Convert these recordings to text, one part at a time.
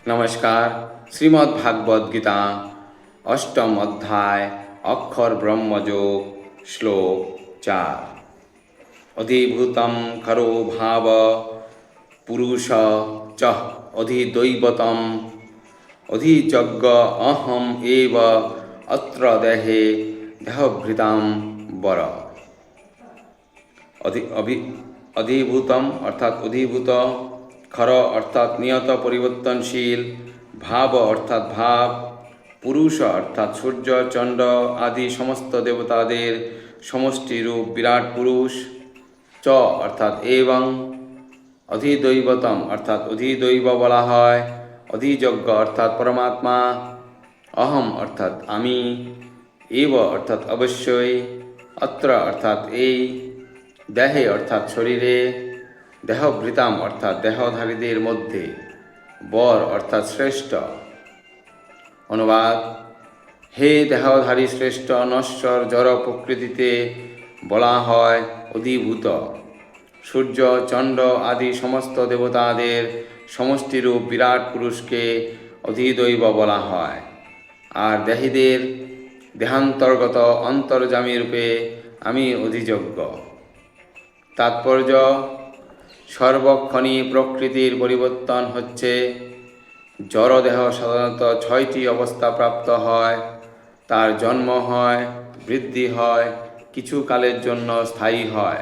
নমস্কার। শ্রীমদ্ ভাগবত গীতা অষ্টম অধ্যায় অক্ষর ব্রহ্মযোগ শ্লোক 4। অধিভূতম খরো ভাব পুরুষ চ অধিদৈবতম অধিযজ্ঞ অহম এব অত্র দেহে দেহভৃতাম বর। অধিভূতম অর্থাৎ অধিভূত, খর অর্থাৎ নিয়ত পরিবর্তনশীল, ভাব অর্থাৎ ভাব, পুরুষ অর্থাৎ সূর্য চন্দ্র আদি সমস্ত দেবতাদের সমষ্টি রূপ বিরাট পুরুষ, চ অর্থাৎ এবং, অধিদৈবতম অর্থাৎ অধিদৈব বলা হয়, অধিযজ্ঞ অর্থাৎ পরমাত্মা, অহম অর্থাৎ আমি, এব অর্থাৎ অবশ্যই, অত্র অর্থাৎ এই, দেহে অর্থাৎ শরীরে, দেহভৃতাম অর্থাৎ দেহধারীদের মধ্যে, বর অর্থাৎ শ্রেষ্ঠ। অনুবাদ: হে দেহধারী শ্রেষ্ঠ, নশ্বর জড় প্রকৃতিতে বলা হয় অধিভূত। সূর্য চন্দ্র আদি সমস্ত দেবতাদের সমষ্টিরূপ বিরাট পুরুষকে অধিদৈব বলা হয়, আর দেহীদের দেহান্তর্গত অন্তর্যামী রূপে আমি অধিযজ্ঞ। তাৎপর্য: সর্বক্ষণই প্রকৃতির পরিবর্তন হচ্ছে। জড়দেহ সাধারণত 6টি অবস্থা প্রাপ্ত হয়। তার জন্ম হয়, বৃদ্ধি হয়, কিছু কালের জন্য স্থায়ী হয়,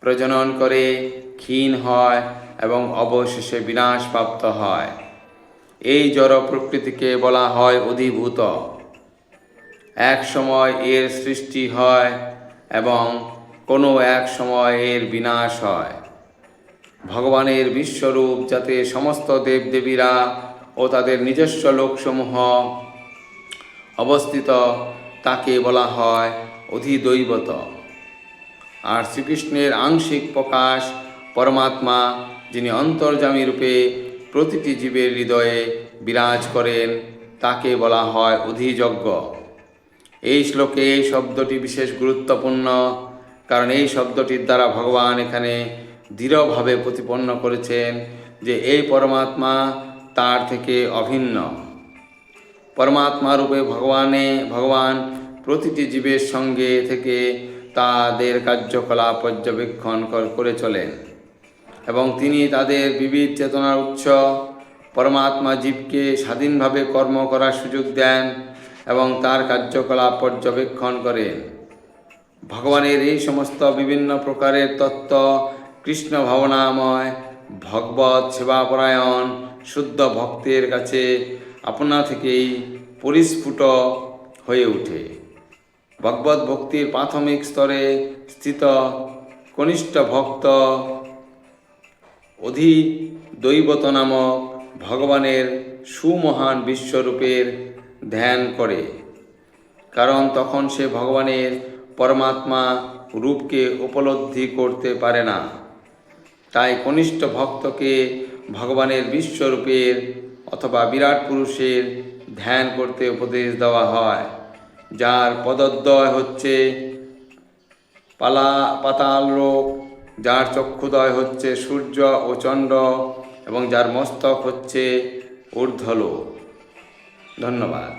প্রজনন করে, ক্ষীণ হয় এবং অবশেষে বিনাশপ্রাপ্ত হয়। এই জড় প্রকৃতিকে বলা হয় অধিভূত। এক সময় এর সৃষ্টি হয় এবং কোনো এক সময় এর বিনাশ হয়। ভগবানের বিশ্বরূপ যাতে সমস্ত দেবদেবীরা ও তাদের নিজস্ব লোকসমূহ অবস্থিত, তাকে বলা হয় অধিদৈবত। আর শ্রীকৃষ্ণের আংশিক প্রকাশ পরমাত্মা, যিনি অন্তর্যামী রূপে প্রতিটি জীবের হৃদয়ে বিরাজ করেন, তাকে বলা হয় অধিযজ্ঞ। এই শ্লোকে এই শব্দটি বিশেষ গুরুত্বপূর্ণ, কারণ এই শব্দটির দ্বারা ভগবান এখানে দৃঢ়ভাবে প্রতিপন্ন করেছেন যে এই পরমাত্মা তার থেকে অভিন্ন। পরমাত্মা রূপে ভগবান প্রতিটি জীবের সঙ্গে থেকে তাদের কার্যকলাপ পর্যবেক্ষণ করে চলেন এবং তিনি তাদের বিবিধ চেতনার উৎস। পরমাত্মা জীবকে স্বাধীনভাবে কর্ম করার সুযোগ দেন এবং তার কার্যকলাপ পর্যবেক্ষণ করেন। ভগবানের এই সমস্ত বিভিন্ন প্রকারের তত্ত্ব কৃষ্ণ ভাবনাময়, ভগবৎ সেবাপরায়ণ শুদ্ধ ভক্তের কাছে আপনা থেকেই পরিস্ফুট হয়ে ওঠে। ভগবৎ ভক্তির প্রাথমিক স্তরে স্থিত কনিষ্ঠ ভক্ত অধিদৈবত নামক ভগবানের সুমহান বিশ্বরূপের ধ্যান করে, কারণ তখন সে ভগবানের পরমাত্মা রূপকে উপলব্ধি করতে পারে না। তাই কনিষ্ঠ ভক্তকে ভগবানের বিশ্বরূপের অথবা বিরাট পুরুষের ধ্যান করতে উপদেশ দেওয়া হয়, যার পদদ্বয় হচ্ছে পাতাললোক, যার চক্ষুদয় হচ্ছে সূর্য ও চন্দ্র এবং যার মস্তক হচ্ছে ঊর্ধ্বলোক। ধন্যবাদ।